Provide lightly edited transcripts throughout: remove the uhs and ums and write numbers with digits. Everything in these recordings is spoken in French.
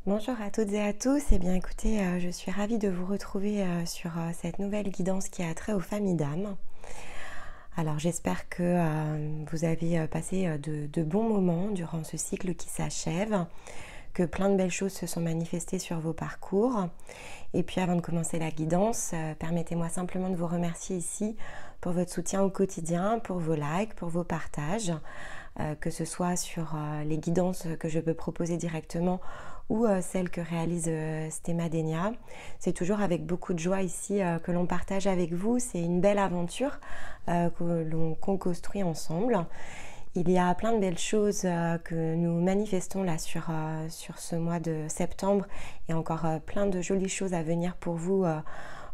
Bonjour à toutes et à tous, et bien écoutez, je suis ravie de vous retrouver sur cette nouvelle guidance qui a trait aux familles d'âme. Alors j'espère que vous avez passé de bons moments durant ce cycle qui s'achève, que plein de belles choses se sont manifestées sur vos parcours. Et puis avant de commencer la guidance, permettez-moi simplement de vous remercier ici pour votre soutien au quotidien, pour vos likes, pour vos partages, que ce soit sur les guidances que je peux proposer directement ou celles que réalise Stéma Denia. C'est toujours avec beaucoup de joie ici que l'on partage avec vous. C'est une belle aventure qu'on construit ensemble. Il y a plein de belles choses que nous manifestons là sur ce mois de septembre et encore plein de jolies choses à venir pour vous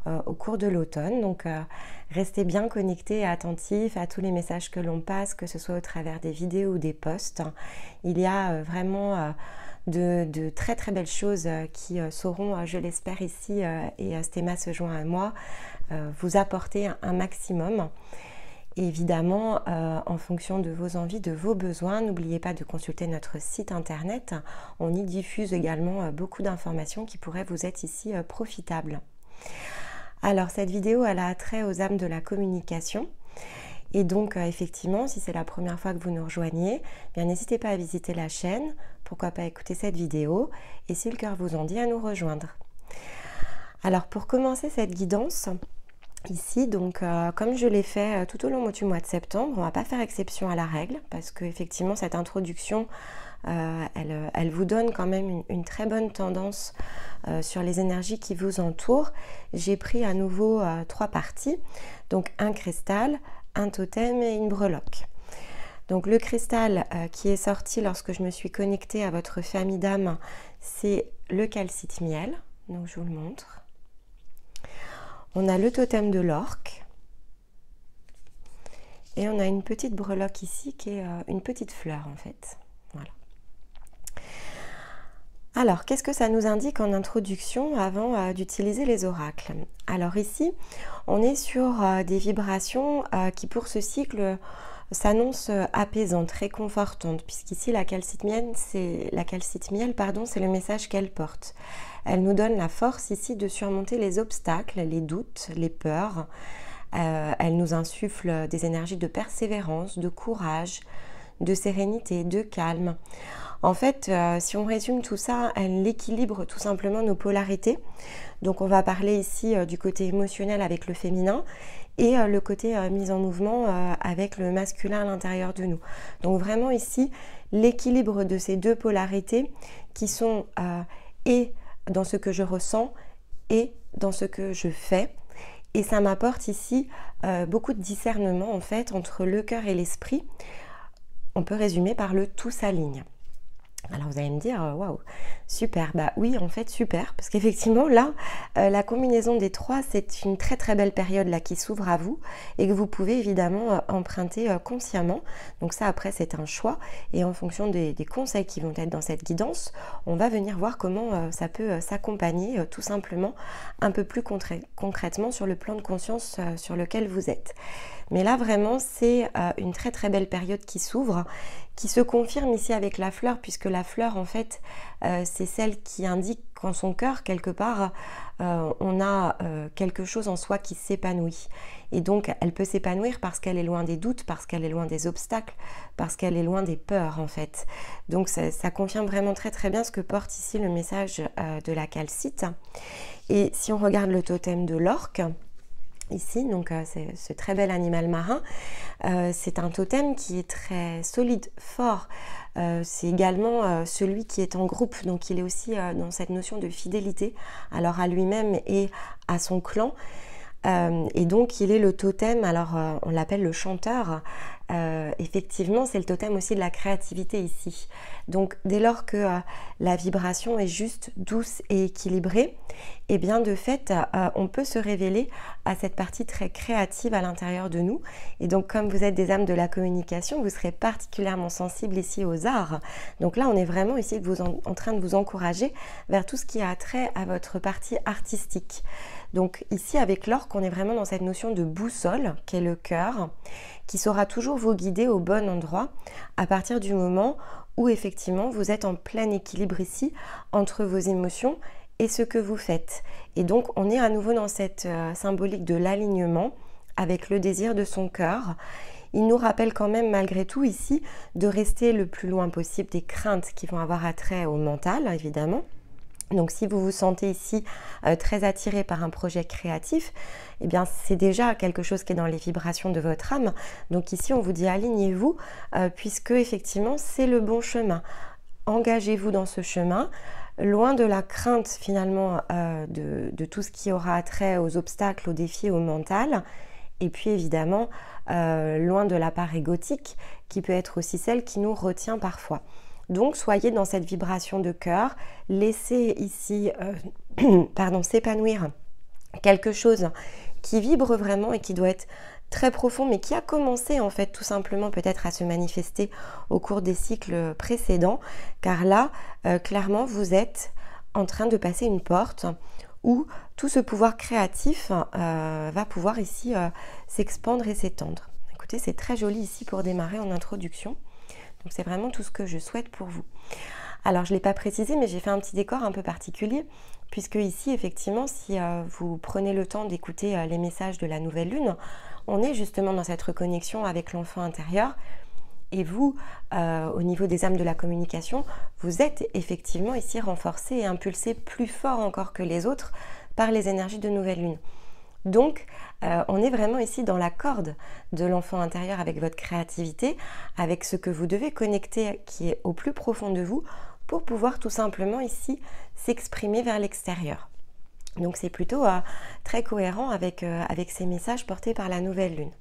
au cours de l'automne. Donc restez bien connectés et attentifs à tous les messages que l'on passe, que ce soit au travers des vidéos ou des posts. Il y a vraiment de très très belles choses qui sauront, je l'espère ici, et Stéma se joint à moi, vous apporter un maximum. Évidemment, en fonction de vos envies, de vos besoins, n'oubliez pas de consulter notre site internet. On y diffuse également beaucoup d'informations qui pourraient vous être ici profitables. Alors cette vidéo, elle a trait aux âmes de la communication. Et donc effectivement, si c'est la première fois que vous nous rejoignez, bien n'hésitez pas à visiter la chaîne, pourquoi pas écouter cette vidéo, et si le cœur vous en dit, à nous rejoindre. Alors pour commencer cette guidance, ici, donc comme je l'ai fait tout au long du mois de septembre, on ne va pas faire exception à la règle, parce que effectivement cette introduction, elle vous donne quand même une très bonne tendance sur les énergies qui vous entourent. J'ai pris à nouveau 3 parties, donc un cristal, un totem et une breloque. Donc le cristal qui est sorti lorsque je me suis connectée à votre famille d'âme, c'est le calcite miel, donc je vous le montre. On a le totem de l'orque et on a une petite breloque ici qui est une petite fleur en fait. Voilà. Alors, qu'est-ce que ça nous indique en introduction avant d'utiliser les oracles? Alors ici, on est sur des vibrations qui pour ce cycle s'annoncent apaisantes, réconfortantes, puisqu'ici la calcite miel, c'est le message qu'elle porte. Elle nous donne la force ici de surmonter les obstacles, les doutes, les peurs. Elle nous insuffle des énergies de persévérance, de courage, de sérénité, de calme. En fait, si on résume tout ça, elle équilibre tout simplement nos polarités. Donc on va parler ici du côté émotionnel avec le féminin et le côté mise en mouvement avec le masculin à l'intérieur de nous. Donc vraiment ici, l'équilibre de ces deux polarités qui sont et dans ce que je ressens et dans ce que je fais. Et ça m'apporte ici beaucoup de discernement en fait entre le cœur et l'esprit. On peut résumer par le tout s'aligne. Alors vous allez me dire, waouh, super, bah oui en fait super, parce qu'effectivement là, la combinaison des trois, c'est une très très belle période là qui s'ouvre à vous et que vous pouvez évidemment emprunter consciemment. Donc ça après c'est un choix et en fonction des conseils qui vont être dans cette guidance, on va venir voir comment ça peut s'accompagner tout simplement un peu plus concrètement sur le plan de conscience sur lequel vous êtes. Mais là vraiment c'est une très très belle période qui s'ouvre, qui se confirme ici avec la fleur, puisque la fleur en fait c'est celle qui indique qu'en son cœur quelque part on a quelque chose en soi qui s'épanouit. Et donc elle peut s'épanouir parce qu'elle est loin des doutes, parce qu'elle est loin des obstacles, parce qu'elle est loin des peurs en fait. Donc ça confirme vraiment très très bien ce que porte ici le message de la calcite. Et si on regarde le totem de l'orque, ici, donc c'est ce très bel animal marin, c'est un totem qui est très solide, fort. C'est également celui qui est en groupe, donc il est aussi dans cette notion de fidélité, alors à lui-même et à son clan. Et donc il est le totem, alors on l'appelle le chanteur. Effectivement c'est le totem aussi de la créativité ici. Donc dès lors que la vibration est juste, douce et équilibrée, et bien de fait on peut se révéler à cette partie très créative à l'intérieur de nous. Et donc comme vous êtes des âmes de la communication, vous serez particulièrement sensibles ici aux arts. Donc là on est vraiment ici en train de vous encourager vers tout ce qui a trait à votre partie artistique. Donc ici avec l'orque, on est vraiment dans cette notion de boussole qui est le cœur, qui saura toujours vous guider au bon endroit à partir du moment où effectivement vous êtes en plein équilibre ici entre vos émotions et ce que vous faites. Et donc on est à nouveau dans cette symbolique de l'alignement avec le désir de son cœur. Il nous rappelle quand même malgré tout ici de rester le plus loin possible des craintes qui vont avoir attrait au mental, évidemment. Donc si vous vous sentez ici très attiré par un projet créatif, eh bien c'est déjà quelque chose qui est dans les vibrations de votre âme. Donc ici on vous dit alignez-vous puisque effectivement c'est le bon chemin. Engagez-vous dans ce chemin, loin de la crainte finalement de tout ce qui aura attrait aux obstacles, aux défis, au mental. Et puis évidemment, loin de la part égotique qui peut être aussi celle qui nous retient parfois. Donc soyez dans cette vibration de cœur, laissez ici s'épanouir quelque chose qui vibre vraiment et qui doit être très profond, mais qui a commencé en fait tout simplement peut-être à se manifester au cours des cycles précédents, car là, clairement, vous êtes en train de passer une porte où tout ce pouvoir créatif va pouvoir ici s'expandre et s'étendre. Écoutez, c'est très joli ici pour démarrer en introduction. Donc c'est vraiment tout ce que je souhaite pour vous. Alors je ne l'ai pas précisé, mais j'ai fait un petit décor un peu particulier, puisque ici, effectivement, si vous prenez le temps d'écouter les messages de la nouvelle lune, on est justement dans cette reconnexion avec l'enfant intérieur. Et vous, au niveau des âmes de la communication, vous êtes effectivement ici renforcé et impulsé plus fort encore que les autres par les énergies de nouvelle lune. Donc, on est vraiment ici dans la corde de l'enfant intérieur avec votre créativité, avec ce que vous devez connecter qui est au plus profond de vous pour pouvoir tout simplement ici s'exprimer vers l'extérieur. Donc, c'est plutôt très cohérent avec ces messages portés par la nouvelle lune.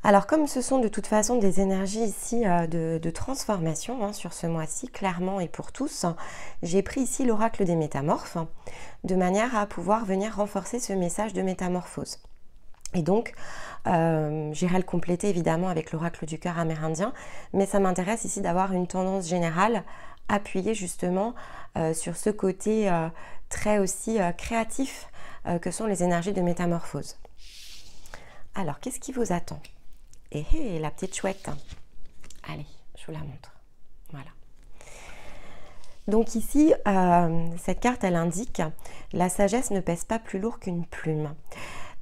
Alors comme ce sont de toute façon des énergies ici de transformation sur ce mois-ci, clairement et pour tous, j'ai pris ici l'oracle des métamorphes, de manière à pouvoir venir renforcer ce message de métamorphose. Et donc, j'irai le compléter évidemment avec l'oracle du cœur amérindien, mais ça m'intéresse ici d'avoir une tendance générale appuyée justement sur ce côté très aussi créatif que sont les énergies de métamorphose. Alors, qu'est-ce qui vous attend ? Et la petite chouette. Allez, je vous la montre. Voilà. Donc ici, cette carte, elle indique « La sagesse ne pèse pas plus lourd qu'une plume ».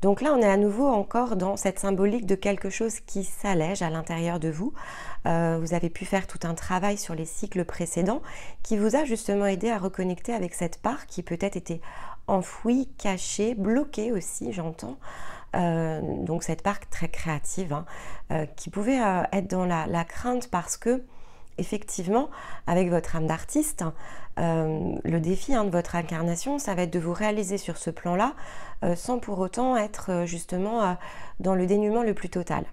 Donc là, on est à nouveau encore dans cette symbolique de quelque chose qui s'allège à l'intérieur de vous. Vous avez pu faire tout un travail sur les cycles précédents qui vous a justement aidé à reconnecter avec cette part qui peut-être était enfouie, cachée, bloquée aussi, j'entends. Donc cette part très créative qui pouvait être dans la crainte parce que effectivement avec votre âme d'artiste le défi de votre incarnation ça va être de vous réaliser sur ce plan là sans pour autant être justement dans le dénuement le plus total.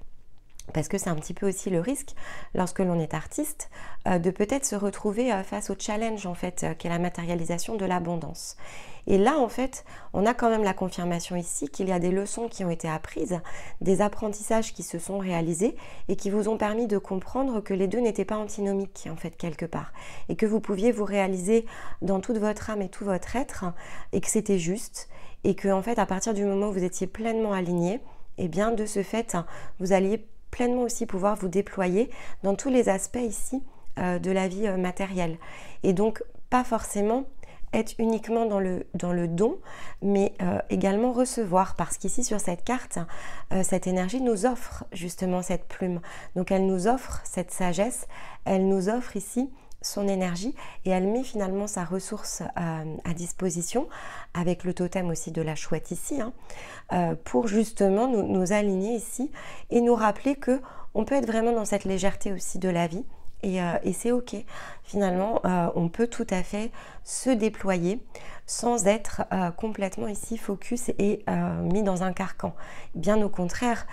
Parce que c'est un petit peu aussi le risque, lorsque l'on est artiste, de peut-être se retrouver face au challenge en fait, qui est la matérialisation de l'abondance. Et là, en fait, on a quand même la confirmation ici qu'il y a des leçons qui ont été apprises, des apprentissages qui se sont réalisés et qui vous ont permis de comprendre que les deux n'étaient pas antinomiques, en fait, quelque part. Et que vous pouviez vous réaliser dans toute votre âme et tout votre être, et que c'était juste, et que, en fait, à partir du moment où vous étiez pleinement aligné, eh bien, de ce fait, vous alliez pleinement aussi pouvoir vous déployer dans tous les aspects ici de la vie matérielle. Et donc, pas forcément être uniquement dans le don, mais également recevoir, parce qu'ici sur cette carte, cette énergie nous offre justement cette plume. Donc elle nous offre cette sagesse, elle nous offre ici son énergie et elle met finalement sa ressource à disposition avec le totem aussi de la chouette ici pour justement nous aligner ici et nous rappeler que on peut être vraiment dans cette légèreté aussi de la vie et c'est ok finalement on peut tout à fait se déployer sans être complètement ici focus et mis dans un carcan. Bien au contraire,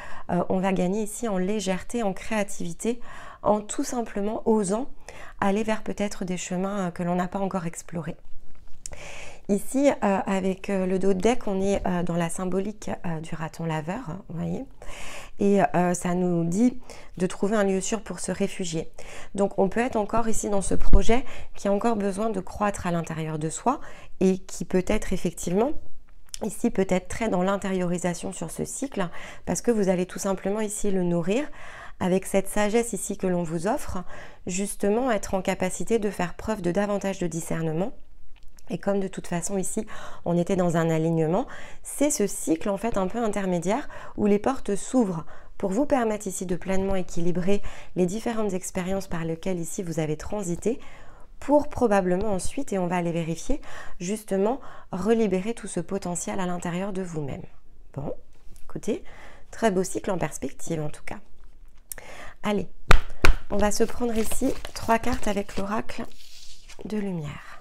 on va gagner ici en légèreté, en créativité, en tout simplement osant aller vers peut-être des chemins que l'on n'a pas encore explorés. Ici, avec le dos de deck, on est dans la symbolique du raton laveur, vous voyez, et ça nous dit de trouver un lieu sûr pour se réfugier. Donc on peut être encore ici dans ce projet qui a encore besoin de croître à l'intérieur de soi et qui peut être effectivement ici peut-être très dans l'intériorisation sur ce cycle parce que vous allez tout simplement ici le nourrir avec cette sagesse ici que l'on vous offre, justement être en capacité de faire preuve de davantage de discernement. Et comme de toute façon ici, on était dans un alignement, c'est ce cycle en fait un peu intermédiaire où les portes s'ouvrent pour vous permettre ici de pleinement équilibrer les différentes expériences par lesquelles ici vous avez transité, pour probablement ensuite, et on va aller vérifier, justement relibérer tout ce potentiel à l'intérieur de vous-même. Bon, écoutez, très beau cycle en perspective en tout cas. Allez, on va se prendre ici 3 cartes avec l'oracle de lumière.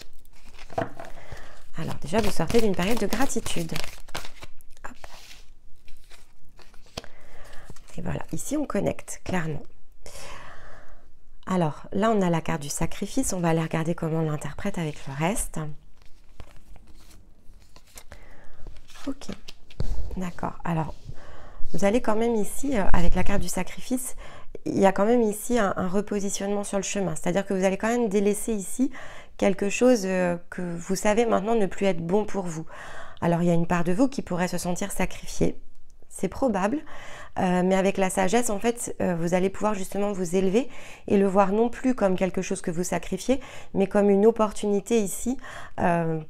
Alors déjà, vous sortez d'une période de gratitude. Hop. Et voilà, ici on connecte clairement. Alors là, on a la carte du sacrifice. On va aller regarder comment on l'interprète avec le reste. Ok, d'accord. Alors, vous allez quand même ici, avec la carte du sacrifice, il y a quand même ici un repositionnement sur le chemin. C'est-à-dire que vous allez quand même délaisser ici quelque chose que vous savez maintenant ne plus être bon pour vous. Alors, il y a une part de vous qui pourrait se sentir sacrifiée. C'est probable, mais avec la sagesse, en fait, vous allez pouvoir justement vous élever et le voir non plus comme quelque chose que vous sacrifiez, mais comme une opportunité ici,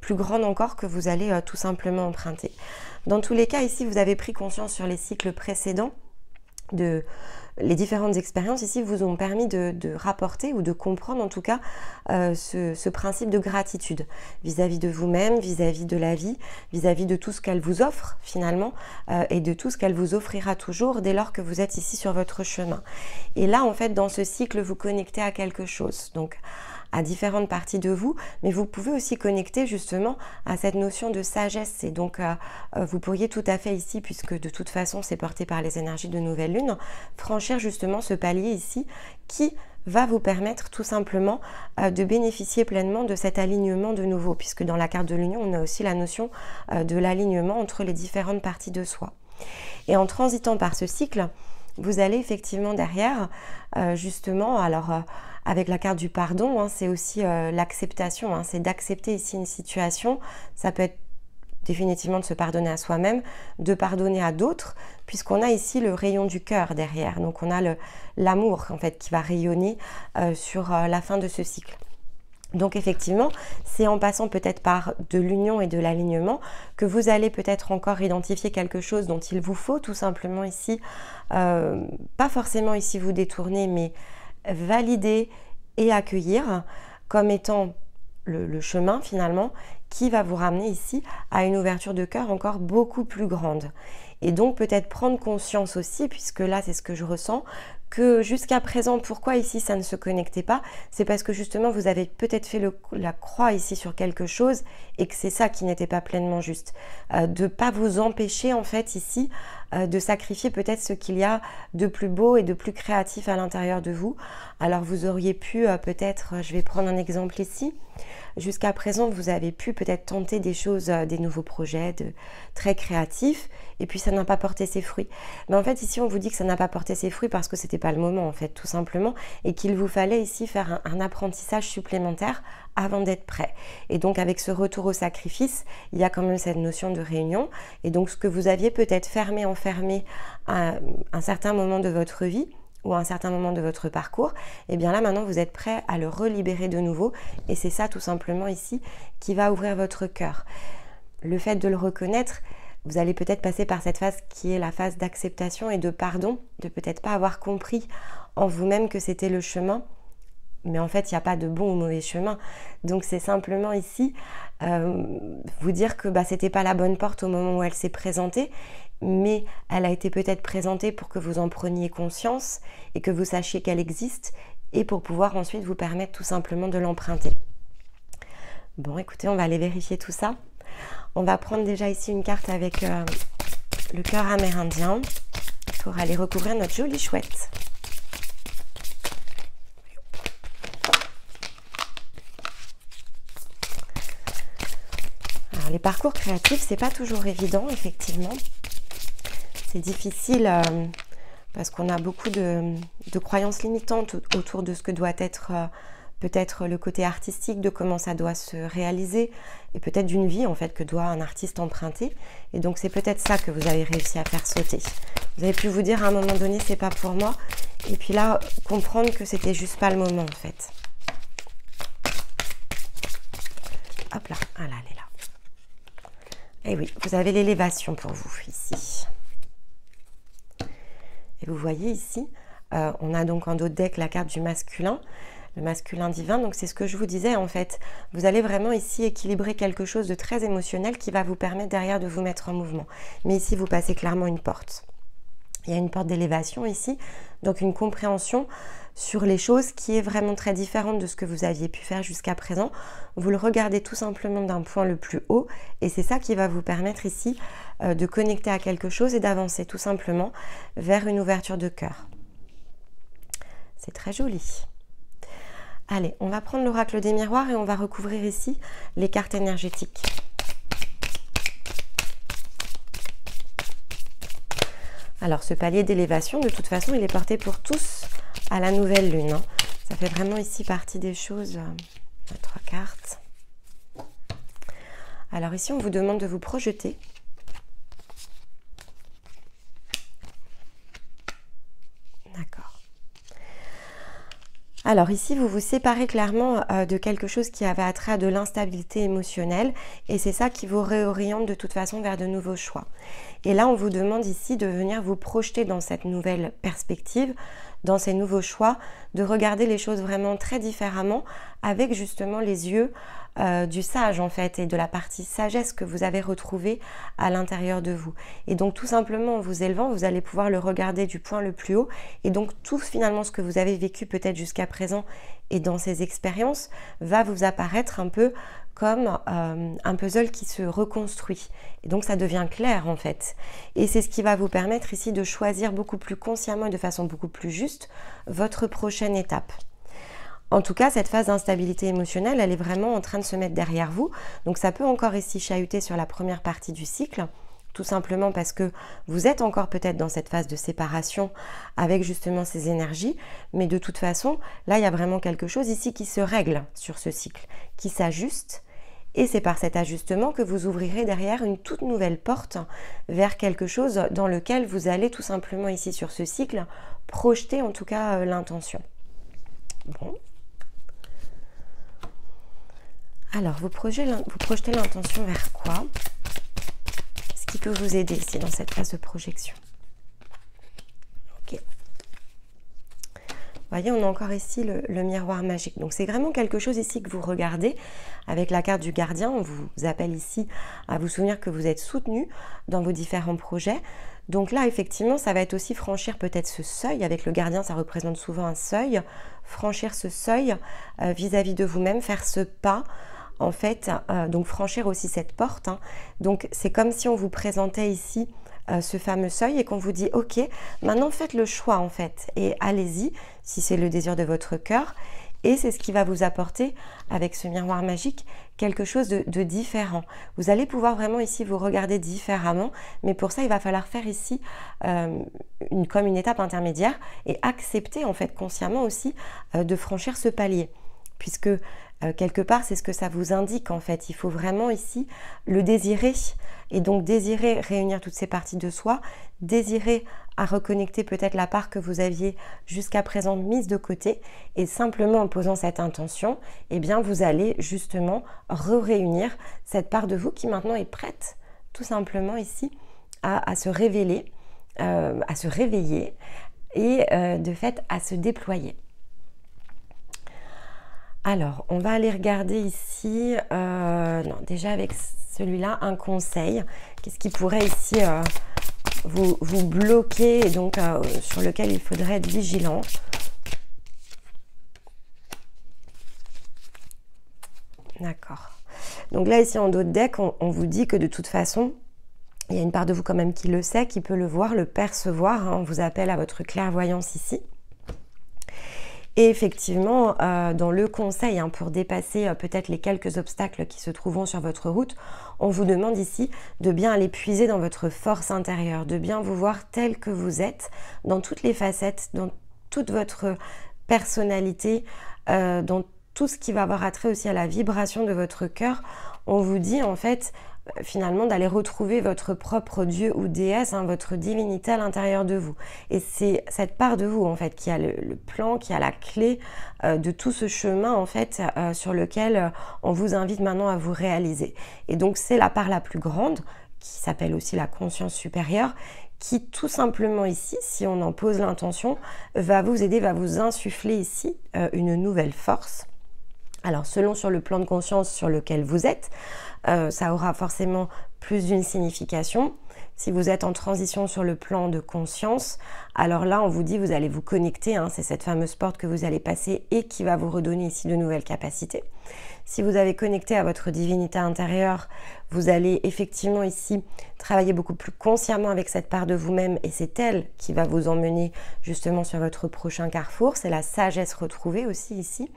plus grande encore, que vous allez tout simplement emprunter. Dans tous les cas, ici, vous avez pris conscience sur les cycles précédents les différentes expériences ici vous ont permis de rapporter ou de comprendre en tout cas ce principe de gratitude vis-à-vis de vous-même, vis-à-vis de la vie, vis-à-vis de tout ce qu'elle vous offre finalement et de tout ce qu'elle vous offrira toujours dès lors que vous êtes ici sur votre chemin. Et là en fait dans ce cycle vous connectez à quelque chose, donc à différentes parties de vous, mais vous pouvez aussi connecter justement à cette notion de sagesse. Et donc, vous pourriez tout à fait ici, puisque de toute façon, c'est porté par les énergies de nouvelle lune, franchir justement ce palier ici qui va vous permettre tout simplement de bénéficier pleinement de cet alignement de nouveau, puisque dans la carte de l'union, on a aussi la notion de l'alignement entre les différentes parties de soi. Et en transitant par ce cycle, vous allez effectivement derrière, justement, alors avec la carte du pardon, hein, c'est aussi l'acceptation, hein, c'est d'accepter ici une situation, ça peut être définitivement de se pardonner à soi-même, de pardonner à d'autres, puisqu'on a ici le rayon du cœur derrière, donc on a l'amour en fait qui va rayonner sur la fin de ce cycle. Donc effectivement, c'est en passant peut-être par de l'union et de l'alignement que vous allez peut-être encore identifier quelque chose dont il vous faut tout simplement ici, pas forcément ici vous détourner, mais valider et accueillir comme étant le chemin finalement qui va vous ramener ici à une ouverture de cœur encore beaucoup plus grande. Et donc peut-être prendre conscience aussi, puisque là c'est ce que je ressens, que jusqu'à présent, pourquoi ici ça ne se connectait pas, c'est parce que justement vous avez peut-être fait la croix ici sur quelque chose et que c'est ça qui n'était pas pleinement juste. De ne pas vous empêcher en fait ici de sacrifier peut-être ce qu'il y a de plus beau et de plus créatif à l'intérieur de vous. Alors vous auriez pu peut-être, je vais prendre un exemple ici, jusqu'à présent vous avez pu peut-être tenter des choses, des nouveaux projets très créatifs, et puis ça n'a pas porté ses fruits. Mais en fait ici on vous dit que ça n'a pas porté ses fruits parce que c'était pas le moment en fait tout simplement, et qu'il vous fallait ici faire un apprentissage supplémentaire avant d'être prêt. Et donc avec ce retour au sacrifice, il y a quand même cette notion de réunion, et donc ce que vous aviez peut-être enfermé à un certain moment de votre vie, ou à un certain moment de votre parcours, et bien là maintenant vous êtes prêt à le relibérer de nouveau, et c'est ça tout simplement ici qui va ouvrir votre cœur. Le fait de le reconnaître, vous allez peut-être passer par cette phase qui est la phase d'acceptation et de pardon, de peut-être pas avoir compris en vous-même que c'était le chemin, mais en fait il n'y a pas de bon ou mauvais chemin, donc c'est simplement ici vous dire que c'était pas la bonne porte au moment où elle s'est présentée, mais elle a été peut-être présentée pour que vous en preniez conscience et que vous sachiez qu'elle existe, et pour pouvoir ensuite vous permettre tout simplement de l'emprunter. Bon, écoutez, on va aller vérifier tout ça. On va prendre déjà ici une carte avec le cœur amérindien pour aller recouvrir notre jolie chouette. Alors, les parcours créatifs, c'est pas toujours évident, effectivement. C'est difficile parce qu'on a beaucoup de croyances limitantes autour de ce que doit être peut-être le côté artistique de comment ça doit se réaliser et peut-être d'une vie en fait que doit un artiste emprunter. Et donc c'est peut-être ça que vous avez réussi à faire sauter. Vous avez pu vous dire à un moment donné c'est pas pour moi et puis là comprendre que c'était juste pas le moment en fait. Hop là, ah là, elle est là. Et oui, vous avez l'élévation pour vous ici. Et vous voyez ici, on a donc en dos de deck la carte du masculin, le masculin divin. Donc c'est ce que je vous disais en fait. Vous allez vraiment ici équilibrer quelque chose de très émotionnel qui va vous permettre derrière de vous mettre en mouvement. Mais ici, vous passez clairement une porte. Il y a une porte d'élévation ici, donc une compréhension sur les choses qui est vraiment très différente de ce que vous aviez pu faire jusqu'à présent. Vous le regardez tout simplement d'un point le plus haut et c'est ça qui va vous permettre ici de connecter à quelque chose et d'avancer tout simplement vers une ouverture de cœur. C'est très joli. Allez, on va prendre l'oracle des miroirs et on va recouvrir ici les cartes énergétiques. Alors ce palier d'élévation, de toute façon, il est porté pour tous à la nouvelle lune. Hein. Ça fait vraiment ici partie des choses. 3 cartes. Alors ici, on vous demande de vous projeter. D'accord. Alors ici, vous vous séparez clairement de quelque chose qui avait attrait à de l'instabilité émotionnelle et c'est ça qui vous réoriente de toute façon vers de nouveaux choix. Et là, on vous demande ici de venir vous projeter dans cette nouvelle perspective, dans ces nouveaux choix, de regarder les choses vraiment très différemment avec justement les yeux du sage en fait et de la partie sagesse que vous avez retrouvée à l'intérieur de vous. Et donc tout simplement en vous élevant, vous allez pouvoir le regarder du point le plus haut et donc tout finalement ce que vous avez vécu peut-être jusqu'à présent et dans ces expériences va vous apparaître un peu comme un puzzle qui se reconstruit. Et donc ça devient clair en fait. Et c'est ce qui va vous permettre ici de choisir beaucoup plus consciemment et de façon beaucoup plus juste votre prochaine étape. En tout cas, cette phase d'instabilité émotionnelle, elle est vraiment en train de se mettre derrière vous. Donc ça peut encore ici chahuter sur la première partie du cycle, tout simplement parce que vous êtes encore peut-être dans cette phase de séparation avec justement ces énergies. Mais de toute façon, là, il y a vraiment quelque chose ici qui se règle sur ce cycle, qui s'ajuste. Et c'est par cet ajustement que vous ouvrirez derrière une toute nouvelle porte vers quelque chose dans lequel vous allez tout simplement ici sur ce cycle projeter en tout cas l'intention. Bon. Alors, vous projetez l'intention vers quoi? Ce qui peut vous aider ici dans cette phase de projection. Ok. Vous voyez, on a encore ici le miroir magique. Donc, c'est vraiment quelque chose ici que vous regardez avec la carte du gardien. On vous appelle ici à vous souvenir que vous êtes soutenu dans vos différents projets. Donc là, effectivement, ça va être aussi franchir peut-être ce seuil. Avec le gardien, ça représente souvent un seuil. Franchir ce seuil vis-à-vis de vous-même, faire ce pas. En fait, donc franchir aussi cette porte. Hein. Donc, c'est comme si on vous présentait ici ce fameux seuil et qu'on vous dit « Ok, maintenant faites le choix en fait et allez-y si c'est le désir de votre cœur. » Et c'est ce qui va vous apporter, avec ce miroir magique, quelque chose de différent. Vous allez pouvoir vraiment ici vous regarder différemment, mais pour ça, il va falloir faire ici comme une étape intermédiaire et accepter en fait consciemment aussi de franchir ce palier. Puisque quelque part, c'est ce que ça vous indique en fait. Il faut vraiment ici le désirer et donc désirer réunir toutes ces parties de soi, désirer à reconnecter peut-être la part que vous aviez jusqu'à présent mise de côté et simplement en posant cette intention, eh bien vous allez justement réunir cette part de vous qui maintenant est prête tout simplement ici à se révéler, à se réveiller et de fait à se déployer. Alors, on va aller regarder ici, non, déjà avec celui-là, un conseil. Qu'est-ce qui pourrait ici vous bloquer et donc sur lequel il faudrait être vigilant? D'accord. Donc là, ici en dos de deck, on vous dit que de toute façon, il y a une part de vous quand même qui le sait, qui peut le voir, le percevoir. Hein. On vous appelle à votre clairvoyance ici. Et effectivement, dans le conseil, hein, pour dépasser peut-être les quelques obstacles qui se trouveront sur votre route, on vous demande ici de bien aller puiser dans votre force intérieure, de bien vous voir tel que vous êtes, dans toutes les facettes, dans toute votre personnalité, dans tout ce qui va avoir attrait aussi à la vibration de votre cœur, on vous dit en fait finalement d'aller retrouver votre propre dieu ou déesse, hein, votre divinité à l'intérieur de vous. Et c'est cette part de vous en fait qui a le plan, qui a la clé de tout ce chemin en fait sur lequel on vous invite maintenant à vous réaliser. Et donc c'est la part la plus grande qui s'appelle aussi la conscience supérieure, qui tout simplement ici, si on en pose l'intention, va vous aider, va vous insuffler ici une nouvelle force. Alors selon sur le plan de conscience sur lequel vous êtes, ça aura forcément plus d'une signification. Si vous êtes en transition sur le plan de conscience, alors là on vous dit vous allez vous connecter, hein, c'est cette fameuse porte que vous allez passer et qui va vous redonner ici de nouvelles capacités. Si vous avez connecté à votre divinité intérieure, vous allez effectivement ici travailler beaucoup plus consciemment avec cette part de vous-même et c'est elle qui va vous emmener justement sur votre prochain carrefour. C'est la sagesse retrouvée aussi ici.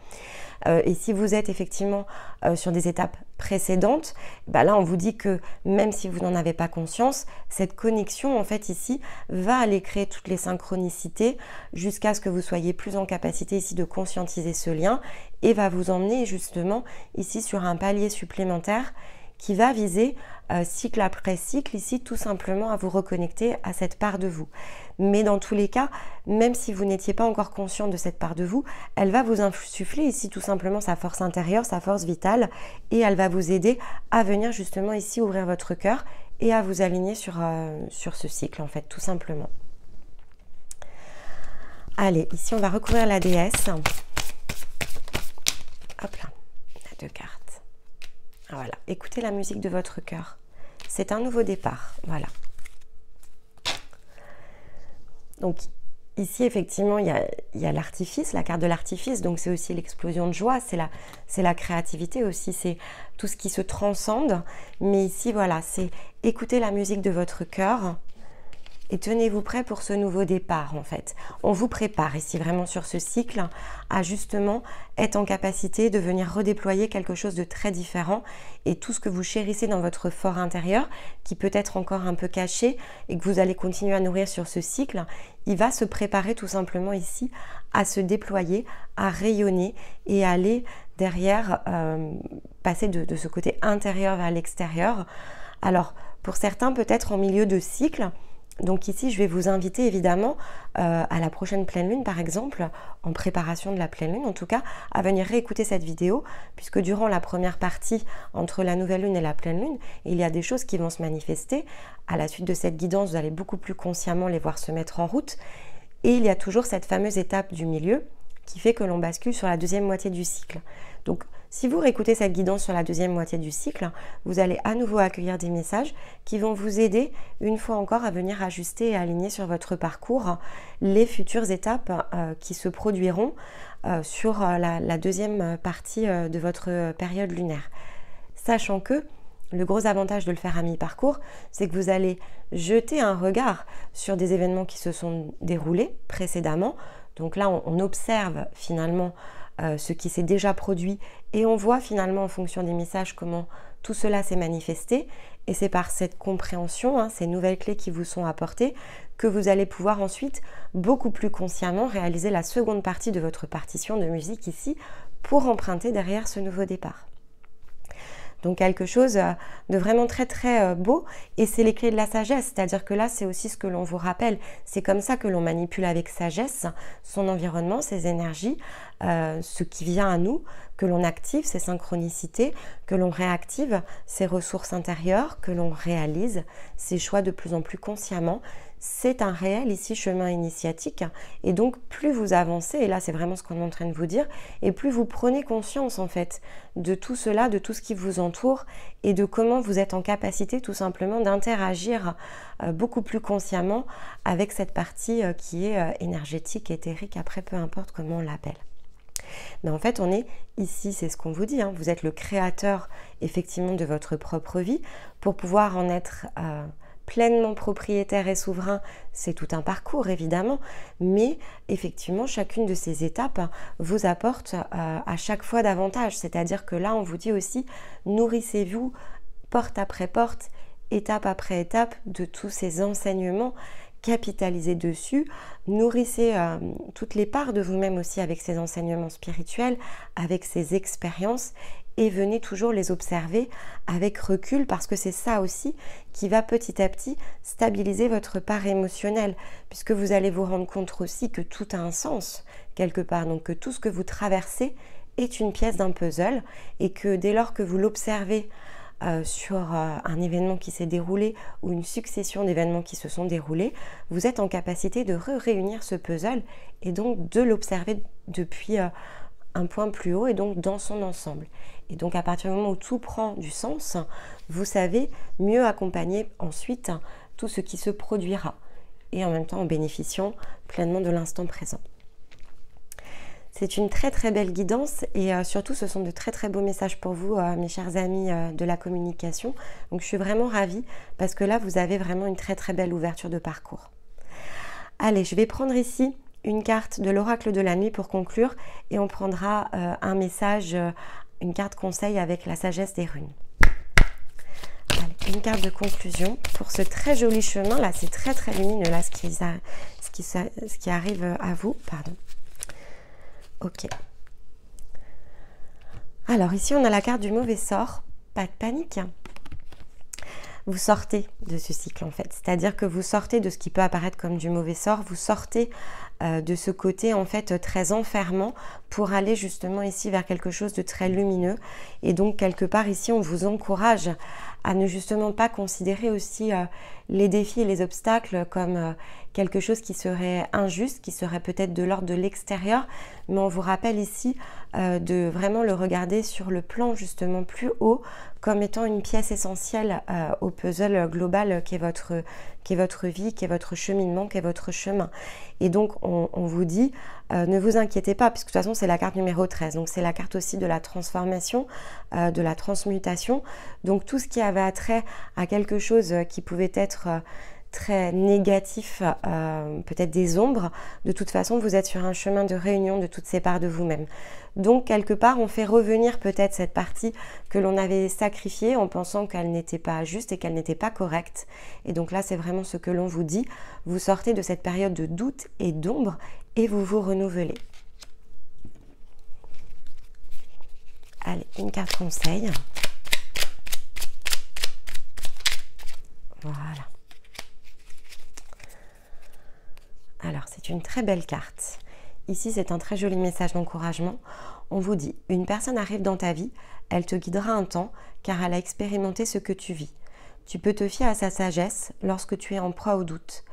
Et si vous êtes effectivement sur des étapes précédentes, bah là on vous dit que même si vous n'en avez pas conscience, cette connexion en fait ici va aller créer toutes les synchronicités jusqu'à ce que vous soyez plus en capacité ici de conscientiser ce lien et va vous emmener justement ici sur un palier supplémentaire qui va viser cycle après cycle ici tout simplement à vous reconnecter à cette part de vous. Mais dans tous les cas, même si vous n'étiez pas encore conscient de cette part de vous, elle va vous insuffler ici tout simplement sa force intérieure, sa force vitale et elle va vous aider à venir justement ici ouvrir votre cœur et à vous aligner sur ce cycle en fait tout simplement. Allez, ici on va recouvrir la déesse. Hop là, on a 2 cartes. Voilà, écoutez la musique de votre cœur. C'est un nouveau départ, voilà. Donc ici, effectivement, il y a l'artifice, la carte de l'artifice, donc c'est aussi l'explosion de joie, c'est la créativité aussi, c'est tout ce qui se transcende. Mais ici, voilà, c'est écouter la musique de votre cœur et tenez-vous prêt pour ce nouveau départ en fait. On vous prépare ici vraiment sur ce cycle à justement être en capacité de venir redéployer quelque chose de très différent et tout ce que vous chérissez dans votre fort intérieur qui peut être encore un peu caché et que vous allez continuer à nourrir sur ce cycle, il va se préparer tout simplement ici à se déployer, à rayonner et à aller derrière passer de ce côté intérieur vers l'extérieur. Alors pour certains peut-être en milieu de cycle. Donc ici, je vais vous inviter évidemment à la prochaine pleine lune, par exemple, en préparation de la pleine lune, en tout cas, à venir réécouter cette vidéo, puisque durant la première partie, entre la nouvelle lune et la pleine lune, il y a des choses qui vont se manifester. À la suite de cette guidance, vous allez beaucoup plus consciemment les voir se mettre en route. Et il y a toujours cette fameuse étape du milieu qui fait que l'on bascule sur la deuxième moitié du cycle. Donc, si vous réécoutez cette guidance sur la deuxième moitié du cycle, vous allez à nouveau accueillir des messages qui vont vous aider une fois encore à venir ajuster et aligner sur votre parcours les futures étapes qui se produiront sur la deuxième partie de votre période lunaire. Sachant que le gros avantage de le faire à mi-parcours, c'est que vous allez jeter un regard sur des événements qui se sont déroulés précédemment. Donc là, on observe finalement ce qui s'est déjà produit et on voit finalement en fonction des messages comment tout cela s'est manifesté et c'est par cette compréhension, hein, ces nouvelles clés qui vous sont apportées que vous allez pouvoir ensuite beaucoup plus consciemment réaliser la seconde partie de votre partition de musique ici pour emprunter derrière ce nouveau départ. Donc quelque chose de vraiment très très beau et c'est les clés de la sagesse, c'est-à-dire que là c'est aussi ce que l'on vous rappelle, c'est comme ça que l'on manipule avec sagesse son environnement, ses énergies, ce qui vient à nous, que l'on active ses synchronicités, que l'on réactive ses ressources intérieures, que l'on réalise ses choix de plus en plus consciemment. C'est un réel ici chemin initiatique et donc plus vous avancez, et là c'est vraiment ce qu'on est en train de vous dire, et plus vous prenez conscience en fait de tout cela, de tout ce qui vous entoure et de comment vous êtes en capacité tout simplement d'interagir beaucoup plus consciemment avec cette partie qui est énergétique, éthérique, après peu importe comment on l'appelle. Mais en fait on est ici, c'est ce qu'on vous dit, hein, vous êtes le créateur effectivement de votre propre vie. Pour pouvoir en être pleinement propriétaire et souverain, c'est tout un parcours évidemment, mais effectivement chacune de ces étapes vous apporte à chaque fois davantage, c'est-à-dire que là on vous dit aussi nourrissez-vous porte après porte, étape après étape de tous ces enseignements capitalisez dessus, nourrissez toutes les parts de vous-même aussi avec ces enseignements spirituels, avec ces expériences, et venez toujours les observer avec recul, parce que c'est ça aussi qui va petit à petit stabiliser votre part émotionnelle, puisque vous allez vous rendre compte aussi que tout a un sens quelque part, donc que tout ce que vous traversez est une pièce d'un puzzle, et que dès lors que vous l'observez sur un événement qui s'est déroulé ou une succession d'événements qui se sont déroulés, vous êtes en capacité de réunir ce puzzle et donc de l'observer depuis un point plus haut et donc dans son ensemble. Et donc à partir du moment où tout prend du sens, vous savez mieux accompagner ensuite tout ce qui se produira, et en même temps en bénéficiant pleinement de l'instant présent. C'est une très très belle guidance, et surtout ce sont de très très beaux messages pour vous, mes chers amis de la communication. Donc je suis vraiment ravie, parce que là vous avez vraiment une très très belle ouverture de parcours. Allez, je vais prendre ici une carte de l'oracle de la nuit pour conclure, et on prendra un message, une carte conseil avec la sagesse des runes. Allez, une carte de conclusion pour ce très joli chemin. Là c'est très très lumineux là, ce qui arrive à vous. Pardon. Ok. Alors ici on a la carte du mauvais sort. Pas de panique. Vous sortez de ce cycle en fait. C'est-à-dire que vous sortez de ce qui peut apparaître comme du mauvais sort. Vous sortez de ce côté en fait très enfermant pour aller justement ici vers quelque chose de très lumineux. Et donc quelque part ici on vous encourage à ne justement pas considérer aussi les défis et les obstacles comme quelque chose qui serait injuste, qui serait peut-être de l'ordre de l'extérieur, mais on vous rappelle ici de vraiment le regarder sur le plan justement plus haut, comme étant une pièce essentielle au puzzle global qui est votre vie, qui est votre cheminement, qui est votre chemin. Et donc on vous dit, ne vous inquiétez pas, puisque de toute façon c'est la carte numéro 13, donc c'est la carte aussi de la transformation, de la transmutation. Donc tout ce qui avait attrait à quelque chose qui pouvait être très négatif, peut-être des ombres, de toute façon vous êtes sur un chemin de réunion de toutes ces parts de vous-même. Donc quelque part on fait revenir peut-être cette partie que l'on avait sacrifiée en pensant qu'elle n'était pas juste et qu'elle n'était pas correcte. Et donc là c'est vraiment ce que l'on vous dit, vous sortez de cette période de doute et d'ombre et vous vous renouvelez. Allez, une carte conseil. Voilà. Alors, c'est une très belle carte. Ici, c'est un très joli message d'encouragement. On vous dit, une personne arrive dans ta vie, elle te guidera un temps, car elle a expérimenté ce que tu vis. Tu peux te fier à sa sagesse lorsque tu es en proie au doute.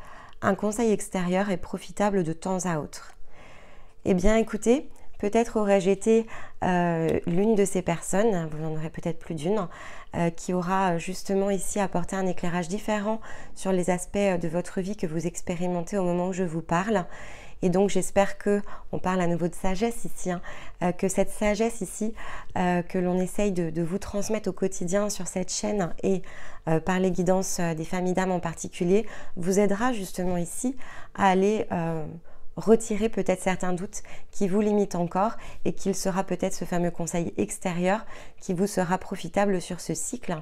Un conseil extérieur est profitable de temps à autre. Eh bien, écoutez, peut-être aurais-je été l'une de ces personnes, vous en aurez peut-être plus d'une, qui aura justement ici apporté un éclairage différent sur les aspects de votre vie que vous expérimentez au moment où je vous parle. Et donc j'espère que, on parle à nouveau de sagesse ici, que cette sagesse ici, que l'on essaye de vous transmettre au quotidien sur cette chaîne et par les guidances des familles d'âmes en particulier, vous aidera justement ici à aller retirer peut-être certains doutes qui vous limitent encore, et qu'il sera peut-être ce fameux conseil extérieur qui vous sera profitable sur ce cycle.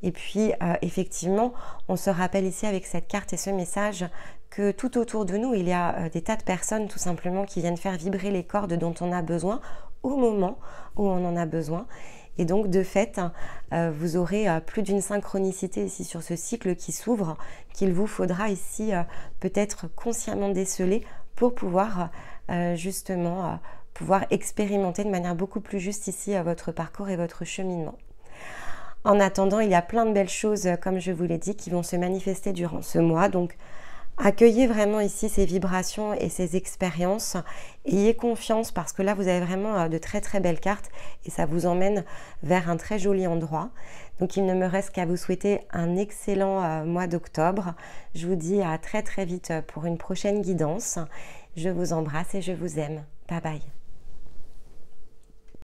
Et puis effectivement, on se rappelle ici avec cette carte et ce message que tout autour de nous, il y a des tas de personnes tout simplement qui viennent faire vibrer les cordes dont on a besoin au moment où on en a besoin. Et donc de fait, vous aurez plus d'une synchronicité ici sur ce cycle qui s'ouvre, qu'il vous faudra ici peut-être consciemment déceler pour pouvoir justement pouvoir expérimenter de manière beaucoup plus juste ici votre parcours et votre cheminement. En attendant, il y a plein de belles choses, comme je vous l'ai dit, qui vont se manifester durant ce mois. Donc accueillez vraiment ici ces vibrations et ces expériences. Ayez confiance, parce que là vous avez vraiment de très très belles cartes et ça vous emmène vers un très joli endroit. Donc il ne me reste qu'à vous souhaiter un excellent mois d'octobre. Je vous dis à très très vite pour une prochaine guidance. Je vous embrasse et je vous aime. Bye bye.